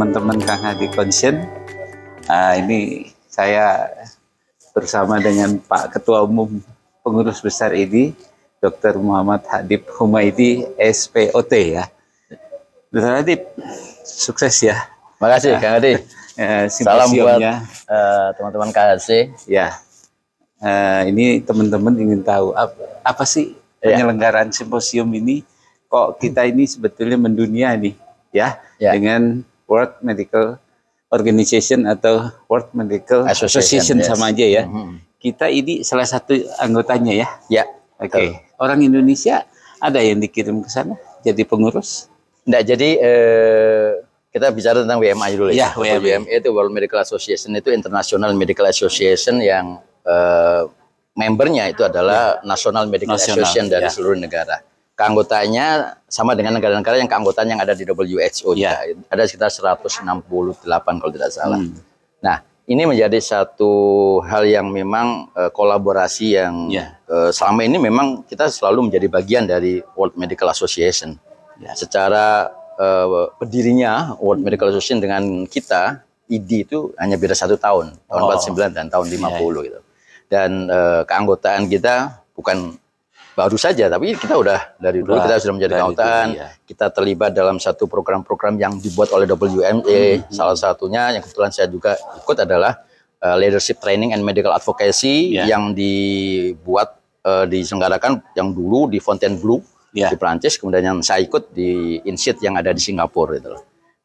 teman-teman Kang Hadi Concern. Ini saya bersama dengan Pak Ketua Umum Pengurus Besar IDI, Dr. Muhammad Hadib Humaydi, SPOT ya. Dr. Hadib, sukses ya. Makasih Kang Hadi. Salam buat teman-teman KHC. Ya, ini teman-teman ingin tahu apa sih penyelenggaraan simposium ini? Kok kita ini sebetulnya mendunia nih ya, dengan World Medical Organization atau World Medical Association sama aja ya. Kita ini salah satu anggotanya ya. Ya. Oke. Orang Indonesia ada yang dikirim ke sana jadi pengurus? Enggak, jadi kita bicara tentang WMA dulu ya. WMA itu World Medical Association, itu International Medical Association yang membernya itu adalah National Medical Association dari seluruh negara. Keanggotanya sama dengan negara-negara yang keanggotaan yang ada di WHO. Ada sekitar 168 kalau tidak salah. Nah, ini menjadi satu hal yang memang kolaborasi yang selama ini memang kita selalu menjadi bagian dari World Medical Association. Secara berdirinya World Medical Association dengan kita, IDI itu hanya beda 1 tahun, tahun 49 dan tahun 50 gitu. Dan keanggotaan kita bukan baru saja, tapi kita udah dari dulu kita sudah menjadi keanggotaan. Kita terlibat dalam satu program-program yang dibuat oleh WMA. Salah satunya yang kebetulan saya juga ikut adalah Leadership Training and Medical Advocacy yang dibuat diselenggarakan yang dulu di Fontainebleau di Prancis, kemudian yang saya ikut di INSEAD yang ada di Singapura gitu.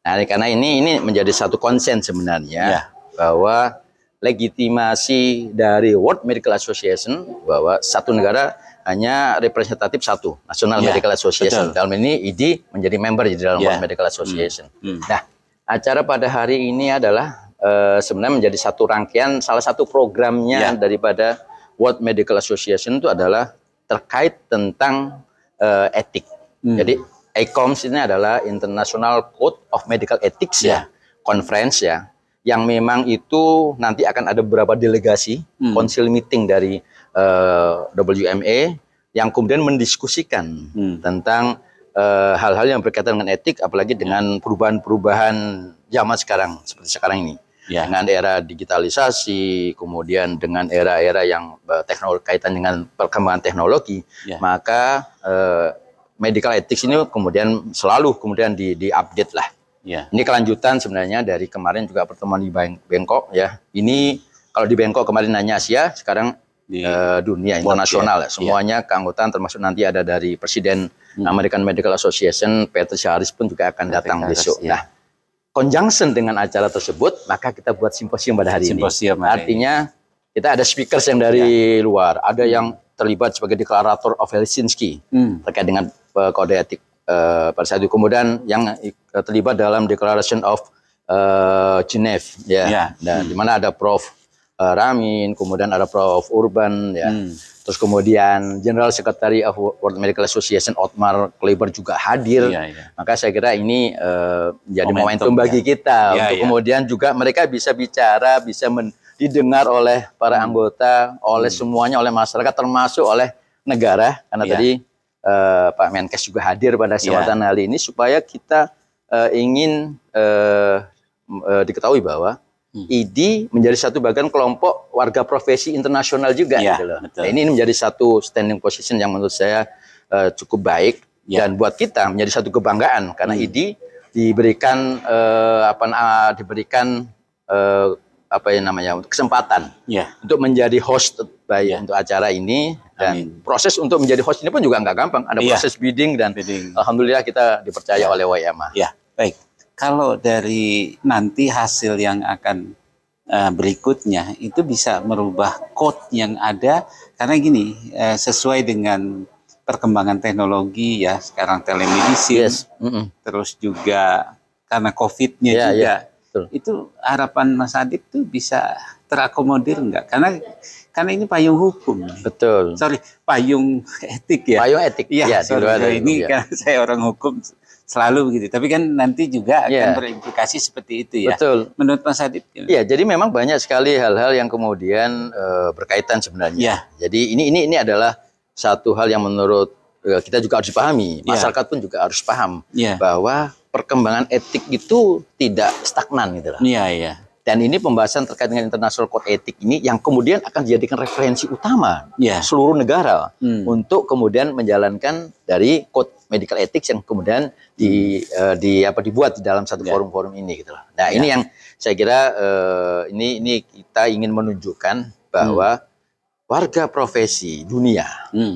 Nah, karena ini menjadi satu konsen sebenarnya bahwa legitimasi dari World Medical Association bahwa satu negara hanya representatif satu, National Medical Association. Dalam ini IDI menjadi member di dalam World Medical Association. Nah, acara pada hari ini adalah sebenarnya menjadi satu rangkaian, salah satu programnya daripada World Medical Association itu adalah terkait tentang etik. Jadi ICOMS ini adalah International Code of Medical Ethics conference yang memang itu nanti akan ada beberapa delegasi council meeting dari WMA yang kemudian mendiskusikan tentang hal-hal yang berkaitan dengan etik, apalagi dengan perubahan-perubahan zaman sekarang seperti sekarang ini. Dengan era digitalisasi, kemudian dengan era-era yang kaitan dengan perkembangan teknologi, maka medical ethics ini kemudian selalu di-update lah. Ini kelanjutan sebenarnya dari kemarin juga pertemuan di Bangkok ya. Ini kalau di Bangkok kemarin hanya Asia, sekarang di dunia internasional semuanya keanggotaan, termasuk nanti ada dari Presiden American Medical Association Patricia Harris pun juga akan datang besok. Nah, conjunction dengan acara tersebut, maka kita buat simposium pada hari ini. Artinya kita ada speakers yang dari luar, ada yang terlibat sebagai deklarator of Helsinki terkait dengan kode etik pada saat itu, kemudian yang terlibat dalam Declaration of Geneva dan di mana ada Prof. Ramin, kemudian ada Prof. Urban terus kemudian General Secretary of World Medical Association Otmar Kleber juga hadir. Maka saya kira ini jadi momentum bagi kita untuk kemudian juga mereka bisa bicara, bisa didengar oleh para anggota, oleh semuanya, oleh masyarakat, termasuk oleh negara, karena tadi Pak Menkes juga hadir pada kesempatan kali ini supaya kita ingin diketahui bahwa IDI menjadi satu bagian kelompok warga profesi internasional juga gitu loh. Nah, ini menjadi satu standing position yang menurut saya cukup baik dan buat kita menjadi satu kebanggaan karena IDI diberikan kesempatan untuk menjadi host untuk acara ini. Dan proses untuk menjadi host ini pun juga nggak gampang, ada proses bidding dan alhamdulillah kita dipercaya oleh WMA. Baik. Kalau dari nanti hasil yang akan berikutnya itu bisa merubah code yang ada, karena gini, sesuai dengan perkembangan teknologi ya, sekarang telemedicine, terus juga karena COVID-nya juga, itu harapan Mas Adib tuh bisa terakomodir enggak? Karena ini payung hukum. Betul. Payung etik ya. Payung etik. Ini karena saya orang hukum selalu begitu. Tapi kan nanti juga akan berimplikasi seperti itu ya. Betul. Menurut Mas Adib? Iya, jadi memang banyak sekali hal-hal yang kemudian berkaitan sebenarnya. Jadi ini adalah satu hal yang menurut kita juga harus dipahami. Masyarakat pun juga harus paham bahwa perkembangan etik itu tidak stagnan gitu loh. Iya, iya. Dan ini pembahasan terkait dengan International Code Etik ini yang kemudian akan dijadikan referensi utama seluruh negara untuk kemudian menjalankan dari Code Medical Ethics yang kemudian dibuat di dalam satu forum-forum ini gitu loh. Nah, ini yang saya kira ini kita ingin menunjukkan bahwa warga profesi dunia,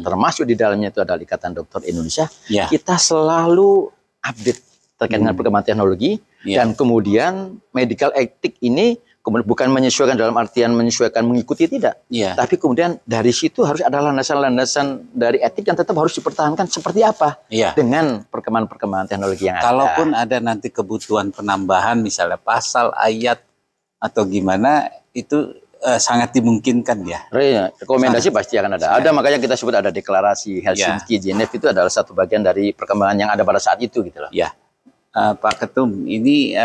termasuk di dalamnya itu adalah Ikatan Dokter Indonesia, kita selalu update terkait dengan perkembangan teknologi, dan kemudian medical ethic ini bukan menyesuaikan dalam artian menyesuaikan mengikuti, tidak, tapi kemudian dari situ harus ada landasan-landasan dari etik yang tetap harus dipertahankan seperti apa dengan perkembangan teknologi yang ada. Kalaupun ada nanti kebutuhan penambahan misalnya pasal, ayat atau gimana, itu sangat dimungkinkan ya. Rekomendasi pasti akan ada. Ada, makanya kita sebut ada deklarasi Helsinki, Geneva, itu adalah satu bagian dari perkembangan yang ada pada saat itu gitu loh. Ya, Pak Ketum, ini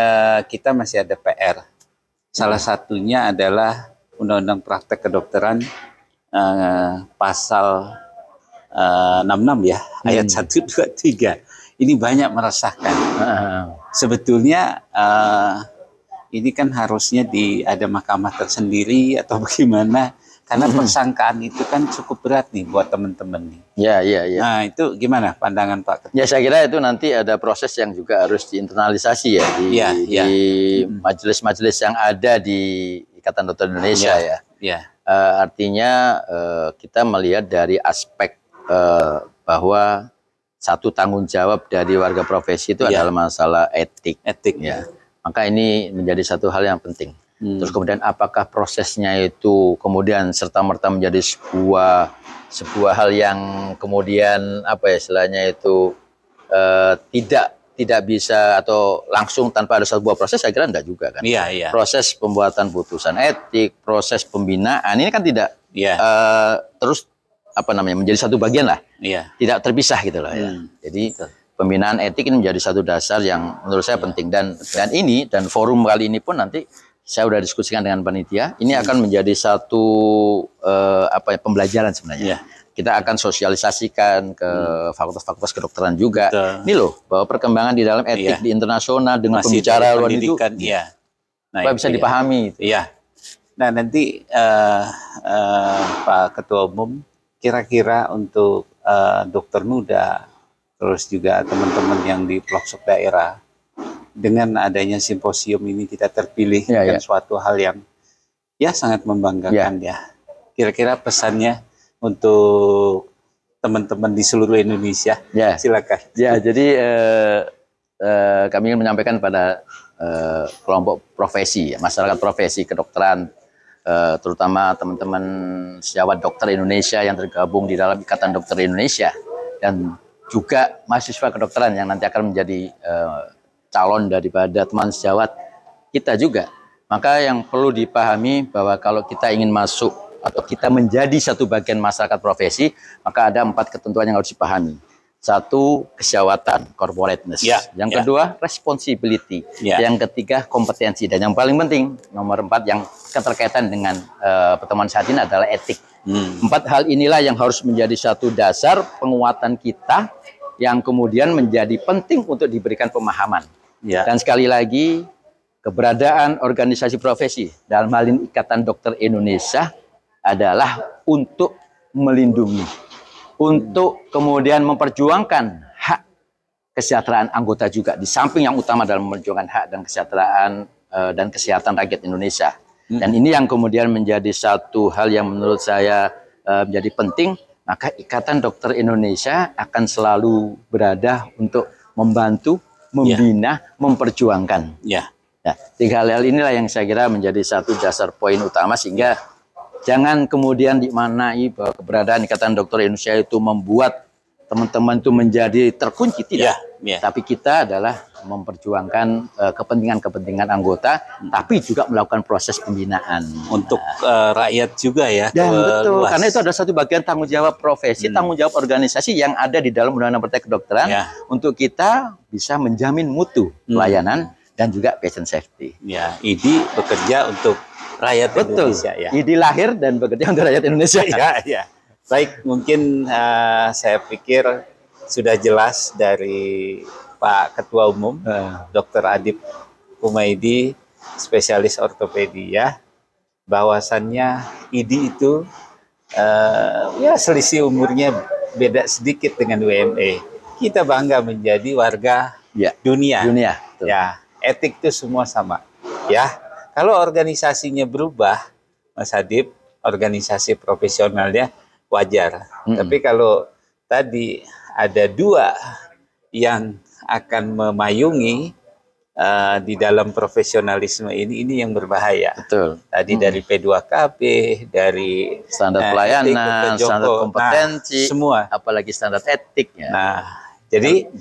kita masih ada PR. Salah satunya adalah Undang-Undang Praktek Kedokteran pasal 66 ya, ayat 1, 2, 3. Ini banyak meresahkan. Sebetulnya ini kan harusnya ada mahkamah tersendiri atau bagaimana, karena persangkaan itu kan cukup berat nih buat teman-teman nih. Ya. Nah, itu gimana pandangan Pak Ketum? Ya, saya kira itu nanti ada proses yang juga harus diinternalisasi ya di majelis-majelis yang ada di Ikatan Dokter Indonesia artinya kita melihat dari aspek bahwa satu tanggung jawab dari warga profesi itu adalah masalah etik. Maka ini menjadi satu hal yang penting. Terus kemudian apakah prosesnya itu kemudian serta-merta menjadi sebuah hal yang kemudian istilahnya itu tidak bisa atau langsung tanpa ada sebuah proses, saya kira enggak juga kan. Proses pembuatan putusan etik, proses pembinaan ini kan tidak terus menjadi satu bagian lah. Tidak terpisah gitu loh ya. Jadi pembinaan etik ini menjadi satu dasar yang menurut saya penting, dan forum kali ini pun nanti saya sudah diskusikan dengan panitia, ini akan menjadi satu pembelajaran sebenarnya. Kita akan sosialisasikan ke fakultas-fakultas kedokteran juga. Ini loh, bahwa perkembangan di dalam etik di internasional dengan pembicara luar itu supaya bisa dipahami. Nah, nanti Pak Ketua Umum, kira-kira untuk dokter muda, terus juga teman-teman yang di pelosok daerah, dengan adanya simposium ini kita terpilih dengan suatu hal yang sangat membanggakan Kira-kira pesannya untuk teman-teman di seluruh Indonesia, silakan. Jadi kami ingin menyampaikan pada kelompok profesi, masyarakat profesi kedokteran, terutama teman-teman sejawat dokter Indonesia yang tergabung di dalam Ikatan Dokter Indonesia, dan juga mahasiswa kedokteran yang nanti akan menjadi calon daripada teman sejawat kita juga. Maka yang perlu dipahami bahwa kalau kita ingin masuk atau kita menjadi satu bagian masyarakat profesi, maka ada 4 ketentuan yang harus dipahami. 1, kesejawatan, corporateness. Yang kedua, responsibility. Yang ketiga, kompetensi. Dan yang paling penting, nomor 4, yang keterkaitan dengan pertemuan saat ini adalah etik. 4 hal inilah yang harus menjadi satu dasar penguatan kita, yang kemudian menjadi penting untuk diberikan pemahaman. Dan sekali lagi, keberadaan organisasi profesi dalam hal ini Ikatan Dokter Indonesia adalah untuk melindungi, untuk kemudian memperjuangkan hak kesejahteraan anggota juga, di samping yang utama dalam memperjuangkan hak dan kesejahteraan dan kesehatan rakyat Indonesia. Dan ini yang kemudian menjadi satu hal yang menurut saya menjadi penting. Maka Ikatan Dokter Indonesia akan selalu berada untuk membantu, membina, memperjuangkan. Nah, 3 hal inilah yang saya kira menjadi satu dasar poin utama, sehingga jangan kemudian dimaknai bahwa keberadaan Ikatan Dokter Indonesia itu membuat teman-teman itu menjadi terkunci, tidak. Tapi kita adalah memperjuangkan kepentingan-kepentingan anggota, tapi juga melakukan proses pembinaan untuk rakyat juga ya. Dan betul, karena itu adalah satu bagian tanggung jawab profesi, tanggung jawab organisasi yang ada di dalam Undang-Undang Praktek Kedokteran, untuk kita bisa menjamin mutu pelayanan dan juga patient safety. IDI bekerja untuk rakyat Indonesia. IDI lahir dan bekerja untuk rakyat Indonesia. Baik, mungkin saya pikir sudah jelas dari Pak Ketua Umum, Dr. Adib Humaydi, spesialis ortopedi ya, bahwasannya IDI itu ya selisih umurnya beda sedikit dengan WME. Kita bangga menjadi warga dunia. Ya, etik itu semua sama. Ya, kalau organisasinya berubah, Mas Adib, organisasi profesionalnya wajar. Tapi kalau tadi ada dua yang akan memayungi di dalam profesionalisme ini yang berbahaya. Betul. Tadi dari P2KP, dari standar pelayanan, standar kompetensi, semua. Apalagi standar etik. Ya. Nah, jadi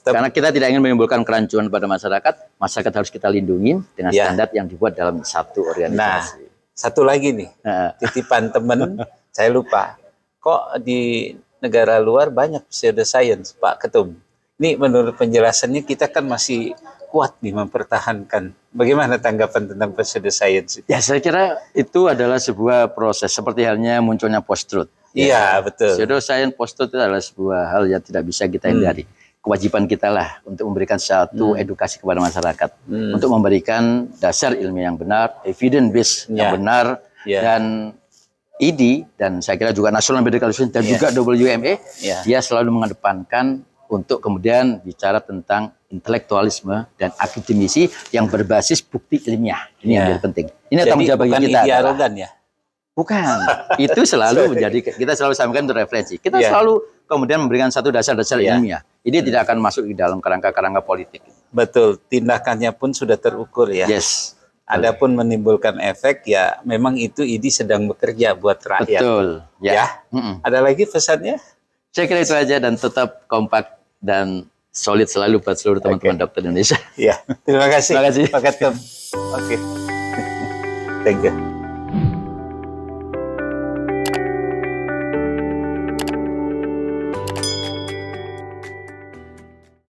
karena kita tidak ingin menimbulkan kerancuan pada masyarakat, masyarakat harus kita lindungi dengan standar yang dibuat dalam satu organisasi. Nah, satu lagi nih, titipan temen, saya lupa. Kok di negara luar banyak pseudoscience, Pak Ketum? Ini menurut penjelasannya kita kan masih kuat nih mempertahankan. Bagaimana tanggapan tentang pseudoscience? Ya, saya kira itu adalah sebuah proses seperti halnya munculnya post-truth. Iya, betul. Pseudoscience, post-truth itu adalah sebuah hal yang tidak bisa kita hindari. Kewajiban kita lah untuk memberikan satu edukasi kepada masyarakat, untuk memberikan dasar ilmiah yang benar, evidence base yang benar, dan IDI dan saya kira juga National Medical Association dan juga WME, dia selalu mengedepankan untuk kemudian bicara tentang intelektualisme dan akademisi yang berbasis bukti ilmiah. Ini yang jadi penting. Ini tanggung jawab bagi kita. Jadi arogan ya? Bukan. Itu selalu menjadi, kita selalu sampaikan untuk referensi. Kita selalu kemudian memberikan satu dasar-dasar ilmiah. Ini tidak akan masuk di dalam kerangka-kerangka politik. Betul. Tindakannya pun sudah terukur ya. Yes. Adapun menimbulkan efek ya memang itu IDI sedang bekerja buat rakyat. Betul. Ya. Ada lagi pesannya? Saya kira itu aja dan tetap kompak dan solid selalu buat seluruh teman-teman dokter Indonesia. Ya. Terima kasih. Terima kasih. Pak Ketum. Oke. Thank you.